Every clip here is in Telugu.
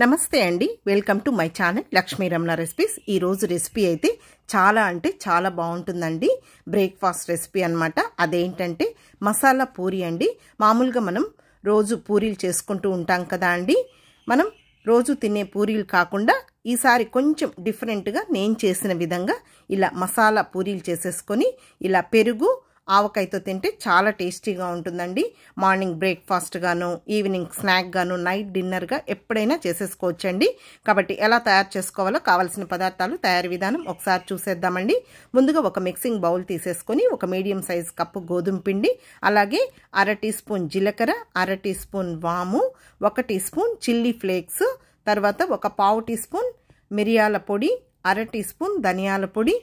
నమస్తే అండి, welcome to my channel Lakshmi Ramana recipes. ఈరోజు రెసిపీ అయితే చాలా అంటే చాలా బాగుంటుందండి. బ్రేక్ఫాస్ట్ రెసిపీ అన్నమాట. అదేంటంటే మసాలా పూరి అండి. మామూలుగా మనం రోజు పూరీలు చేసుకుంటూ ఉంటాం కదా అండి. మనం రోజు తినే పూరీలు కాకుండా ఈసారి కొంచెం డిఫరెంట్గా నేను చేసిన విధంగా ఇలా మసాలా పూరీలు చేసేసుకొని ఇలా పెరుగు ఆవకాయతో తింటే చాలా టేస్టీగా ఉంటుందండి. మార్నింగ్ బ్రేక్ఫాస్ట్ గాను, ఈవినింగ్ స్నాక్ గాను, నైట్ డిన్నర్గా ఎప్పుడైనా చేసేసుకోవచ్చండి. కాబట్టి ఎలా తయారు చేసుకోవాలో కావాల్సిన పదార్థాలు, తయారీ విధానం ఒకసారి చూసేద్దామండి. ముందుగా ఒక మిక్సింగ్ బౌల్ తీసేసుకొని ఒక మీడియం సైజ్ కప్పు గోధుమ పిండి, అలాగే 1/2 టీ స్పూన్ జీలకర్ర, 1/2 టీ స్పూన్ వాము, 1 టీ స్పూన్ చిల్లీ ఫ్లేక్స్, తర్వాత ఒక 1/2 టీ స్పూన్ మిరియాల పొడి, 1/2 టీ స్పూన్ ధనియాల పొడి,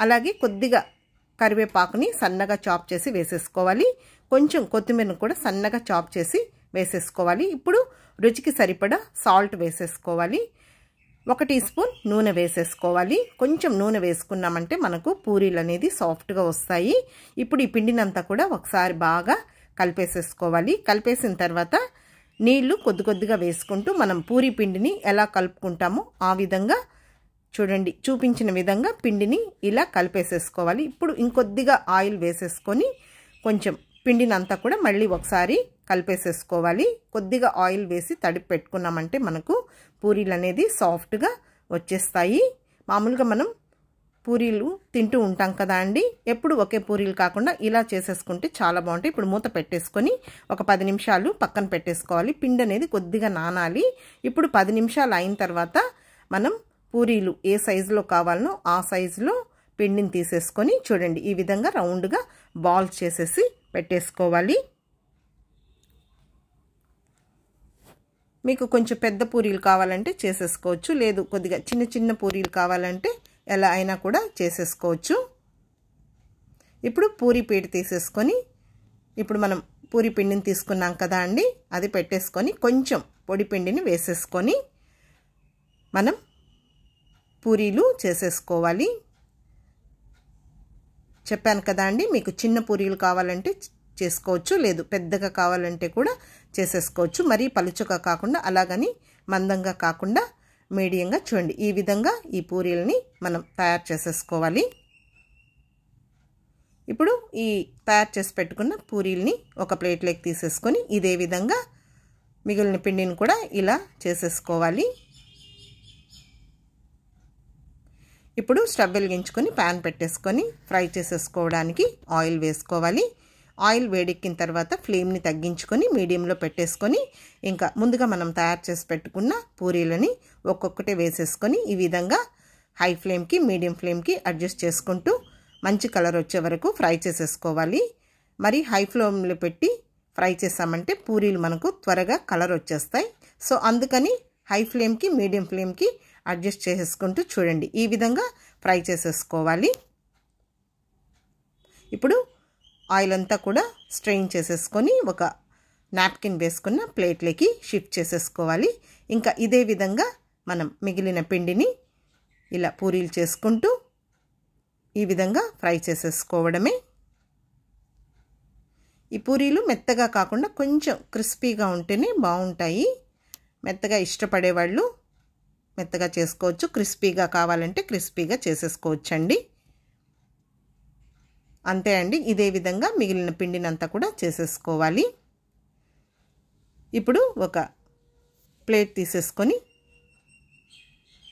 అలాగే కొద్దిగా కరివేపాకుని సన్నగా చాప్ చేసి వేసేసుకోవాలి. కొంచెం కొత్తిమీరను కూడా సన్నగా చాప్ చేసి వేసేసుకోవాలి. ఇప్పుడు రుచికి సరిపడా సాల్ట్ వేసేసుకోవాలి. 1 టీ స్పూన్ నూనె వేసేసుకోవాలి. కొంచెం నూనె వేసుకున్నామంటే మనకు పూరీలు అనేది సాఫ్ట్గా వస్తాయి. ఇప్పుడు ఈ పిండినంతా కూడా ఒకసారి బాగా కలిపేసేసుకోవాలి. కలిపేసిన తర్వాత నీళ్లు కొద్ది కొద్దిగా వేసుకుంటూ మనం పూరీ పిండిని ఎలా కలుపుకుంటామో ఆ విధంగా చూడండి, చూపించిన విధంగా పిండిని ఇలా కలిపేసేసుకోవాలి. ఇప్పుడు ఇంకొద్దిగా ఆయిల్ వేసేసుకొని కొంచెం పిండిని అంతా కూడా మళ్ళీ ఒకసారి కలిపేసేసుకోవాలి. కొద్దిగా ఆయిల్ వేసి తడిపి పెట్టుకున్నామంటే మనకు పూరీలు అనేది సాఫ్ట్గా వచ్చేస్తాయి. మామూలుగా మనం పూరీలు తింటూ ఉంటాం కదా అండి, ఎప్పుడు ఒకే పూరీలు కాకుండా ఇలా చేసేసుకుంటే చాలా బాగుంటాయి. ఇప్పుడు మూత పెట్టేసుకొని ఒక 10 నిమిషాలు పక్కన పెట్టేసుకోవాలి. పిండి అనేది కొద్దిగా నానాలి. ఇప్పుడు 10 నిమిషాలు అయిన తర్వాత మనం పూరీలు ఏ సైజులో కావాలనో ఆ సైజులో పిండిని తీసేసుకొని చూడండి ఈ విధంగా రౌండ్గా బాల్స్ చేసేసి పెట్టేసుకోవాలి. మీకు కొంచెం పెద్ద పూరీలు కావాలంటే చేసేసుకోవచ్చు, లేదు కొద్దిగా చిన్న చిన్న పూరీలు కావాలంటే ఎలా అయినా కూడా చేసేసుకోవచ్చు. ఇప్పుడు పూరీ పీట తీసేసుకొని ఇప్పుడు మనం పూరీ పిండిని తీసుకున్నాం కదా అండి, అది పెట్టేసుకొని కొంచెం పొడి పిండిని వేసేసుకొని మనం పూరీలు చేసేసుకోవాలి. చెప్పాను కదా అండి, మీకు చిన్న పూరీలు కావాలంటే చేసుకోవచ్చు, లేదు పెద్దగా కావాలంటే కూడా చేసేసుకోవచ్చు. మరీ పలుచగా కాకుండా అలాగని మందంగా కాకుండా మీడియంగా చూడండి ఈ విధంగా ఈ పూరీలని మనం తయారు చేసేసుకోవాలి. ఇప్పుడు ఈ తయారు చేసి పెట్టుకున్న పూరీల్ని ఒక ప్లేట్లోకి తీసేసుకొని ఇదే విధంగా మిగిలిన పిండిని కూడా ఇలా చేసేసుకోవాలి. ఇప్పుడు స్టవ్ వెలిగించుకొని ప్యాన్ పెట్టేసుకొని ఫ్రై చేసేసుకోవడానికి ఆయిల్ వేసుకోవాలి. ఆయిల్ వేడెక్కిన తర్వాత ఫ్లేమ్ని తగ్గించుకొని మీడియంలో పెట్టేసుకొని ఇంకా ముందుగా మనం తయారు చేసి పెట్టుకున్న పూరీలని ఒక్కొక్కటే వేసేసుకొని ఈ విధంగా హై ఫ్లేమ్కి మీడియం ఫ్లేమ్కి అడ్జస్ట్ చేసుకుంటూ మంచి కలర్ వచ్చే వరకు ఫ్రై చేసేసుకోవాలి. మరి హై ఫ్లేమ్లో పెట్టి ఫ్రై చేసామంటే పూరీలు మనకు త్వరగా కలర్ వచ్చేస్తాయి. సో అందుకని హై ఫ్లేమ్కి మీడియం ఫ్లేమ్కి అడ్జస్ట్ చేసేసుకుంటూ చూడండి ఈ విధంగా ఫ్రై చేసేసుకోవాలి. ఇప్పుడు ఆయిల్ అంతా కూడా స్ట్రెయిన్ చేసేసుకొని ఒక నాప్కిన్ వేసుకున్న ప్లేట్లోకి షిఫ్ట్ చేసేసుకోవాలి. ఇంకా ఇదే విధంగా మనం మిగిలిన పిండిని ఇలా పూరీలు చేసుకుంటూ ఈ విధంగా ఫ్రై చేసేసుకోవడమే. ఈ పూరీలు మెత్తగా కాకుండా కొంచెం క్రిస్పీగా ఉంటేనే బాగుంటాయి. మెత్తగా ఇష్టపడేవాళ్ళు మెత్తగా చేసుకోవచ్చు, క్రిస్పీగా కావాలంటే క్రిస్పీగా చేసేసుకోవచ్చండి. అంతే అండి, ఇదే విధంగా మిగిలిన పిండినంతా కూడా చేసేసుకోవాలి. ఇప్పుడు ఒక ప్లేట్ తీసేసుకొని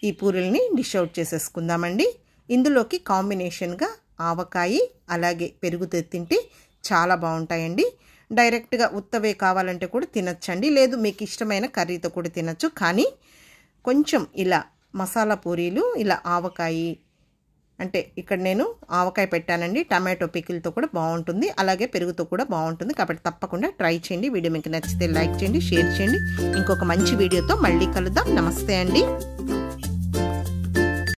ఈ పూరీల్ని డిష్ అవుట్ చేసేసుకుందామండి. ఇందులోకి కాంబినేషన్గా ఆవకాయ అలాగే పెరుగుతో తింటే చాలా బాగుంటాయండి. డైరెక్ట్గా ఉత్తవే కావాలంటే కూడా తినచ్చండి, లేదు మీకు ఇష్టమైన కర్రీతో కూడా తినచ్చు. కానీ కొంచెం ఇలా మసాలా పూరీలు ఇలా ఆవకాయ అంటే ఇక్కడ నేను ఆవకాయ పెట్టానండి, టమాటో పికిల్తో కూడా బాగుంటుంది, అలాగే పెరుగుతో కూడా బాగుంటుంది. కాబట్టి తప్పకుండా ట్రై చేయండి. వీడియో మీకు నచ్చితే లైక్ చేయండి, షేర్ చేయండి. ఇంకొక మంచి వీడియోతో మళ్ళీ కలుద్దాం. నమస్తే అండి.